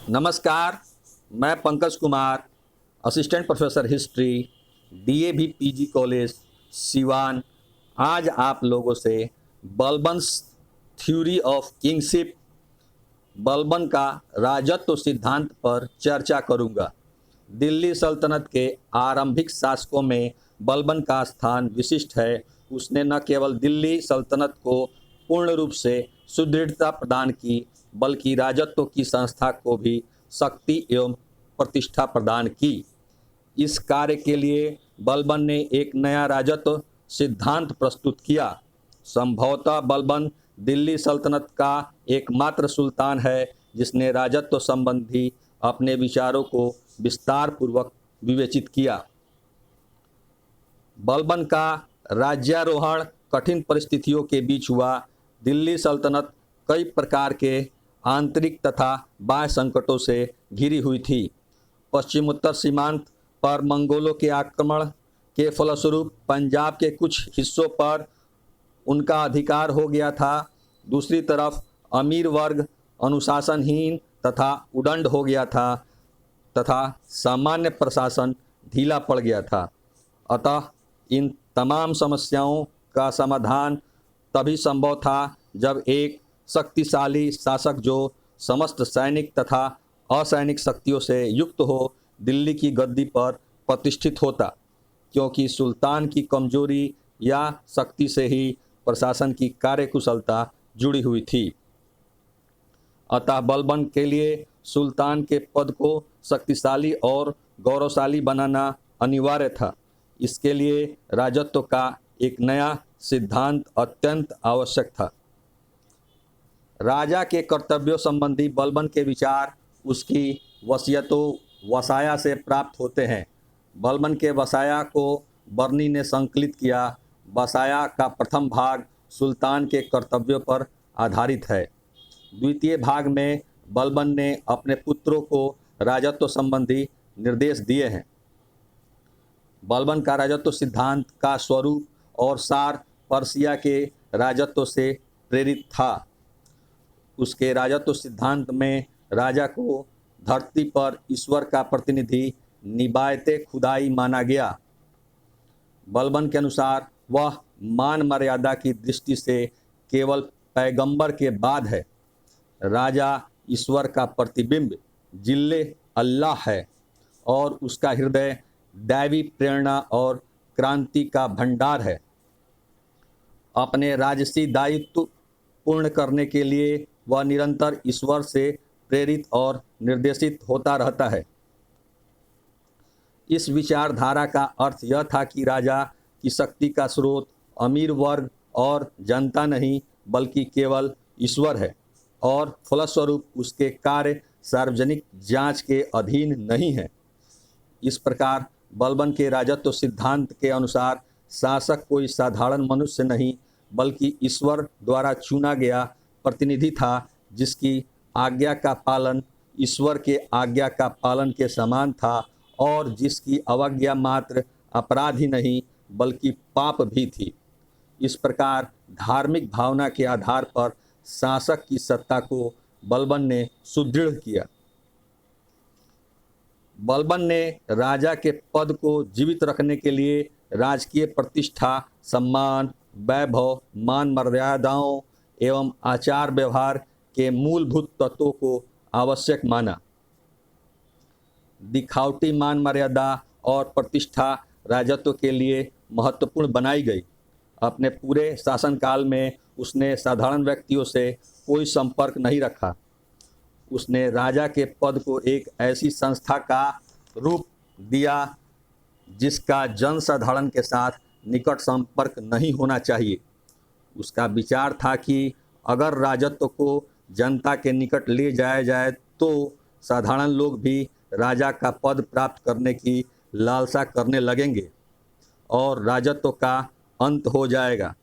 नमस्कार। मैं Pankaj Kumar, assistant professor history, DAV PG college, Siwan. आज आप लोगों से बलबन्स थ्योरी ऑफ किंगशिप, बलबन का राजत्व सिद्धांत पर चर्चा करूंगा। दिल्ली सल्तनत के आरंभिक शासकों में बलबन का स्थान विशिष्ट है। उसने न केवल दिल्ली सल्तनत को पूर्ण रूप से सुदृढ़ता प्रदान की, बल्कि राजत्व की संस्था को भी शक्ति एवं प्रतिष्ठा प्रदान की। इस कार्य के लिए बलबन ने एक नया राजत्व सिद्धांत प्रस्तुत किया। संभवतः बलबन दिल्ली सल्तनत का एकमात्र सुल्तान है जिसने राजत्व संबंधी अपने विचारों को विस्तार पूर्वक विवेचित किया। बलबन का राज्यारोहण कठिन परिस्थितियों के बीच हुआ। दिल्ली सल्तनत कई प्रकार के आंतरिक तथा बाह्य संकटों से घिरी हुई थी। पश्चिमोत्तर सीमांत पर मंगोलों के आक्रमण के फलस्वरूप पंजाब के कुछ हिस्सों पर उनका अधिकार हो गया था। दूसरी तरफ अमीर वर्ग अनुशासनहीन तथा उदंड हो गया था तथा सामान्य प्रशासन ढीला पड़ गया था। अतः इन तमाम समस्याओं का समाधान तभी संभव था जब एक शक्तिशाली शासक जो समस्त सैनिक तथा असैनिक शक्तियों से युक्त हो, दिल्ली की गद्दी पर प्रतिष्ठित होता, क्योंकि सुल्तान की कमजोरी या शक्ति से ही प्रशासन की कार्यकुशलता जुड़ी हुई थी। अतः बलबन के लिए सुल्तान के पद को शक्तिशाली और गौरवशाली बनाना अनिवार्य था। इसके लिए राजत्व का एक नया सिद्धांत अत्यंत आवश्यक था। राजा के कर्तव्यों संबंधी बलबन के विचार उसकी वसीयतों वसाया से प्राप्त होते हैं। बलबन के वसाया को बर्नी ने संकलित किया। वसाया का प्रथम भाग सुल्तान के कर्तव्यों पर आधारित है। द्वितीय भाग में बलबन ने अपने पुत्रों को राजत्व संबंधी निर्देश दिए हैं। बलबन का राजत्व सिद्धांत का स्वरूप और सार पर्सिया के राजत्व से प्रेरित था। उसके राजत्व सिद्धांत में राजा को धरती पर ईश्वर का प्रतिनिधि निबायते खुदाई माना गया। बलबन के अनुसार वह मान मर्यादा की दृष्टि से केवल पैगंबर के बाद है। राजा ईश्वर का प्रतिबिंब जिल्ले अल्लाह है और उसका हृदय दैवी प्रेरणा और क्रांति का भंडार है। अपने राजसी दायित्व पूर्ण करने के लिए वह निरंतर ईश्वर से प्रेरित और निर्देशित होता रहता है। इस विचारधारा का अर्थ यह था कि राजा की शक्ति का स्रोत अमीर वर्ग और जनता नहीं, बल्कि केवल ईश्वर है और फलस्वरूप उसके कार्य सार्वजनिक जांच के अधीन नहीं है। इस प्रकार बलबन के राजत्व सिद्धांत के अनुसार शासक कोई साधारण मनुष्य नहीं, बल्कि ईश्वर द्वारा चुना गया प्रतिनिधि था, जिसकी आज्ञा का पालन ईश्वर के आज्ञा का पालन के समान था और जिसकी अवज्ञा मात्र अपराध ही नहीं बल्कि पाप भी थी। इस प्रकार धार्मिक भावना के आधार पर शासक की सत्ता को बलबन ने सुदृढ़ किया। बलबन ने राजा के पद को जीवित रखने के लिए राजकीय प्रतिष्ठा, सम्मान, वैभव, मान मर्यादाओं एवं आचार व्यवहार के मूलभूत तत्वों को आवश्यक माना। दिखावटी मान मर्यादा और प्रतिष्ठा राजत्व के लिए महत्वपूर्ण बनाई गई। अपने पूरे शासनकाल में उसने साधारण व्यक्तियों से कोई संपर्क नहीं रखा। उसने राजा के पद को एक ऐसी संस्था का रूप दिया जिसका जनसाधारण के साथ निकट संपर्क नहीं होना चाहिए। उसका विचार था कि अगर राजत्व को जनता के निकट ले जाया जाए तो साधारण लोग भी राजा का पद प्राप्त करने की लालसा करने लगेंगे और राजत्व का अंत हो जाएगा।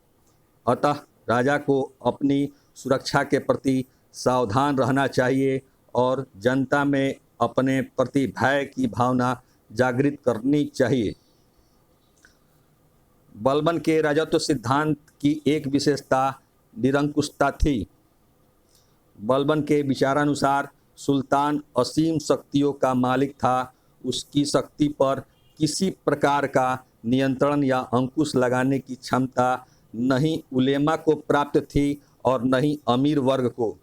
अतः राजा को अपनी सुरक्षा के प्रति सावधान रहना चाहिए और जनता में अपने प्रति भय की भावना जागृत करनी चाहिए। बलबन के राजत्व सिद्धांत की एक विशेषता निरंकुशता थी। बलबन के विचारानुसार सुल्तान असीम शक्तियों का मालिक था, उसकी शक्ति पर किसी प्रकार का नियंत्रण या अंकुश लगाने की क्षमता नहीं उलेमा को प्राप्त थी और न ही अमीर वर्ग को।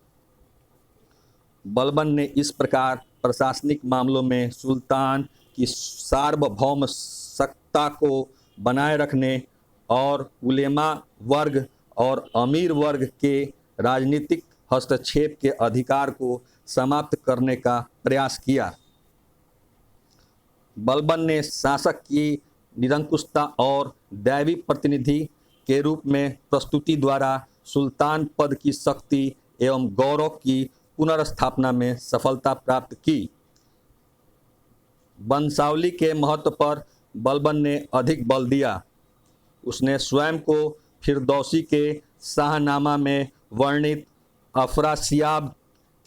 बलबन ने इस प्रकार प्रशासनिक मामलों में सुल्तान की सार्वभौम सत्ता को बनाए रखने और उलेमा वर्ग और अमीर वर्ग के राजनीतिक हस्तक्षेप के अधिकार को समाप्त करने का प्रयास किया। बलबन ने शासक की निरंकुशता और दैवी प्रतिनिधि के रूप में प्रस्तुति द्वारा सुल्तान पद की शक्ति एवं गौरव की पुनर्स्थापना में सफलता प्राप्त की। वंशावली के महत्व पर बलबन ने अधिक बल दिया। उसने स्वयं को फिरदौसी के शाहनामा में वर्णित अफरासियाब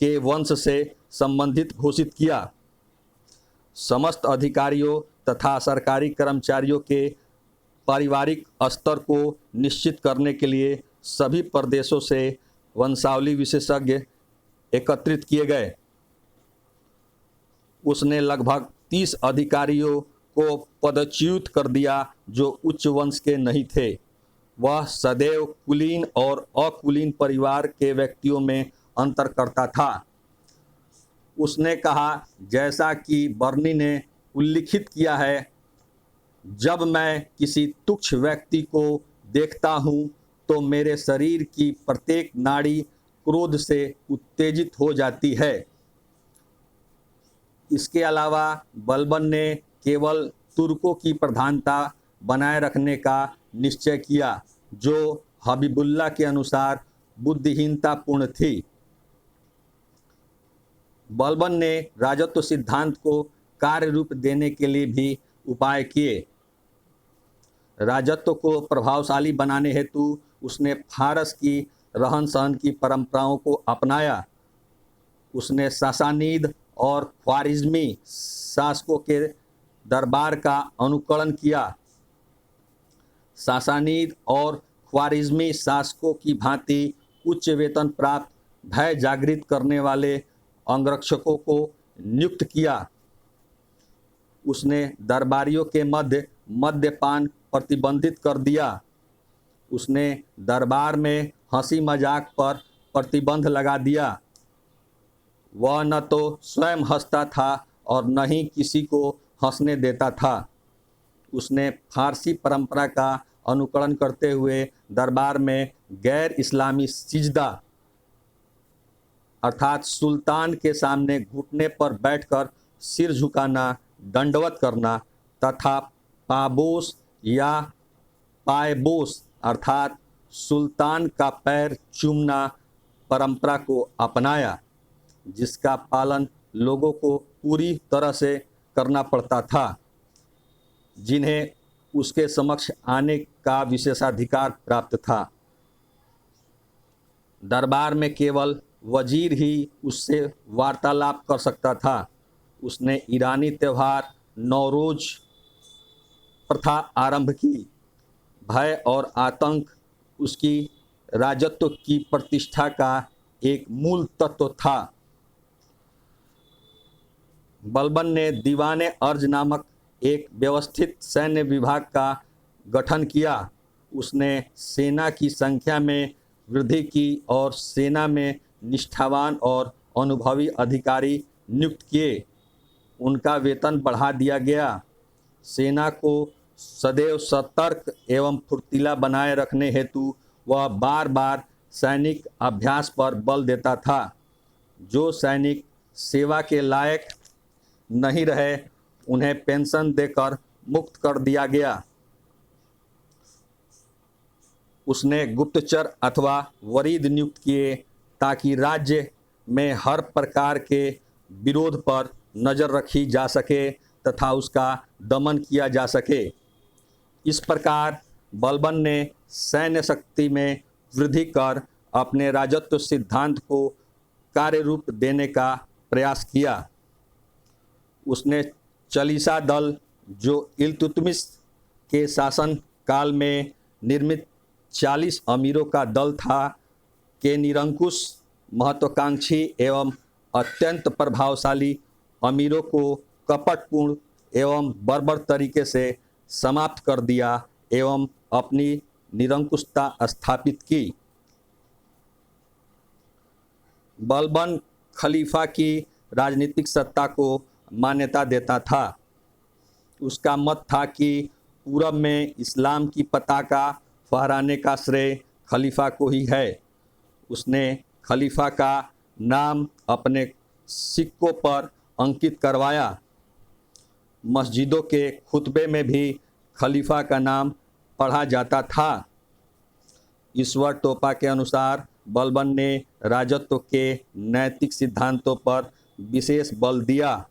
के वंश से संबंधित घोषित किया। समस्त अधिकारियों तथा सरकारी कर्मचारियों के पारिवारिक स्तर को निश्चित करने के लिए सभी प्रदेशों से वंशावली विशेषज्ञ एकत्रित किए गए। उसने लगभग 30 अधिकारियों को पदच्युत कर दिया जो उच्च वंश के नहीं थे। वह सदैव कुलीन और अकुलीन परिवार के व्यक्तियों में अंतर करता था। उसने कहा, जैसा कि बर्नी ने उल्लिखित किया है, जब मैं किसी तुच्छ व्यक्ति को देखता हूँ तो मेरे शरीर की प्रत्येक नाड़ी क्रोध से उत्तेजित हो जाती है। इसके अलावा बलबन ने केवल तुर्कों की प्रधानता बनाए रखने का निश्चय किया, जो हबीबुल्लाह के अनुसार बुद्धिहीनतापूर्ण थी। बलबन ने राजत्व सिद्धांत को कार्य रूप देने के लिए भी उपाय किए। राजत्व को प्रभावशाली बनाने हेतु उसने फारस की रहन सहन की परंपराओं को अपनाया। उसने सासानीद और ख्वारिज़मी शासकों के दरबार का अनुकरण किया। सासानीद और ख्वारिज़मी शासकों की भांति उच्च वेतन प्राप्त भय जागृत करने वाले अंगरक्षकों को नियुक्त किया। उसने दरबारियों के मध्य मद्यपान प्रतिबंधित कर दिया। उसने दरबार में हंसी मजाक पर प्रतिबंध लगा दिया। वह न तो स्वयं हंसता था और न ही किसी को हंसने देता था। उसने फारसी परंपरा का अनुकरण करते हुए दरबार में गैर इस्लामी सिजदा अर्थात सुल्तान के सामने घुटने पर बैठकर सिर झुकाना, दंडवत करना तथा पाबोस या पायबोस अर्थात सुल्तान का पैर चूमना परंपरा को अपनाया, जिसका पालन लोगों को पूरी तरह से करना पड़ता था, जिन्हें उसके समक्ष आने का विशेषाधिकार प्राप्त था। दरबार में केवल वजीर ही उससे वार्तालाप कर सकता था। उसने ईरानी त्यौहार नौरोज प्रथा आरंभ की। भय और आतंक उसकी राजत्व की प्रतिष्ठा का एक मूल तत्व था। बलबन ने दीवाने अर्ज नामक एक व्यवस्थित सैन्य विभाग का गठन किया। उसने सेना की संख्या में वृद्धि की और सेना में निष्ठावान और अनुभवी अधिकारी नियुक्त किए। उनका वेतन बढ़ा दिया गया। सेना को सदैव सतर्क एवं फुर्तीला बनाए रखने हेतु वह बार बार सैनिक अभ्यास पर बल देता था। जो सैनिक सेवा के लायक नहीं रहे, उन्हें पेंशन देकर मुक्त कर दिया गया। उसने गुप्तचर अथवा वरीद नियुक्त किए ताकि राज्य में हर प्रकार के विरोध पर नज़र रखी जा सके तथा उसका दमन किया जा सके। इस प्रकार बलबन ने सैन्य शक्ति में वृद्धि कर अपने राजत्व सिद्धांत को कार्य रूप देने का प्रयास किया। उसने चालीसा दल, जो इल्तुतमिश के शासन काल में निर्मित 40 अमीरों का दल था, के निरंकुश, महत्वाकांक्षी एवं अत्यंत प्रभावशाली अमीरों को कपटपूर्ण एवं बर्बर तरीके से समाप्त कर दिया एवं अपनी निरंकुशता स्थापित की। बलबन खलीफा की राजनीतिक सत्ता को मान्यता देता था। उसका मत था कि पूरब में इस्लाम की पताका फहराने का श्रेय खलीफा को ही है। उसने खलीफा का नाम अपने सिक्कों पर अंकित करवाया। मस्जिदों के खुतबे में भी खलीफा का नाम पढ़ा जाता था। ईश्वर टोपा के अनुसार बलबन ने राजत्व के नैतिक सिद्धांतों पर विशेष बल दिया।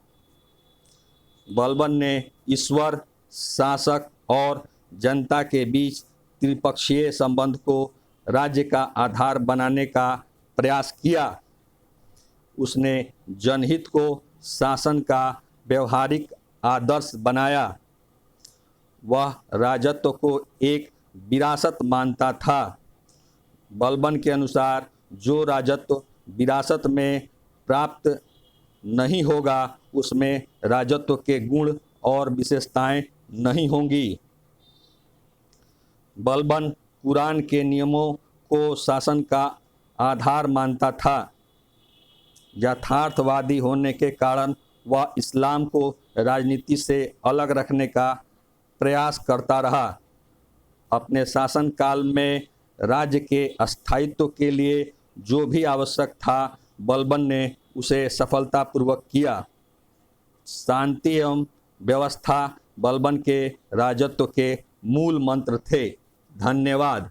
बलबन ने ईश्वर, शासक और जनता के बीच त्रिपक्षीय संबंध को राज्य का आधार बनाने का प्रयास किया। उसने जनहित को शासन का व्यवहारिक आदर्श बनाया। वह राजत्व को एक विरासत मानता था। बलबन के अनुसार जो राजत्व विरासत में प्राप्त नहीं होगा उसमें राजत्व के गुण और विशेषताएं नहीं होंगी। बलबन कुरान के नियमों को शासन का आधार मानता था। यथार्थवादी होने के कारण वह इस्लाम को राजनीति से अलग रखने का प्रयास करता रहा। अपने शासनकाल में राज्य के स्थायित्व के लिए जो भी आवश्यक था बलबन ने उसे सफलतापूर्वक किया। शांति एवं व्यवस्था बलबन के राजत्व के मूल मंत्र थे। धन्यवाद।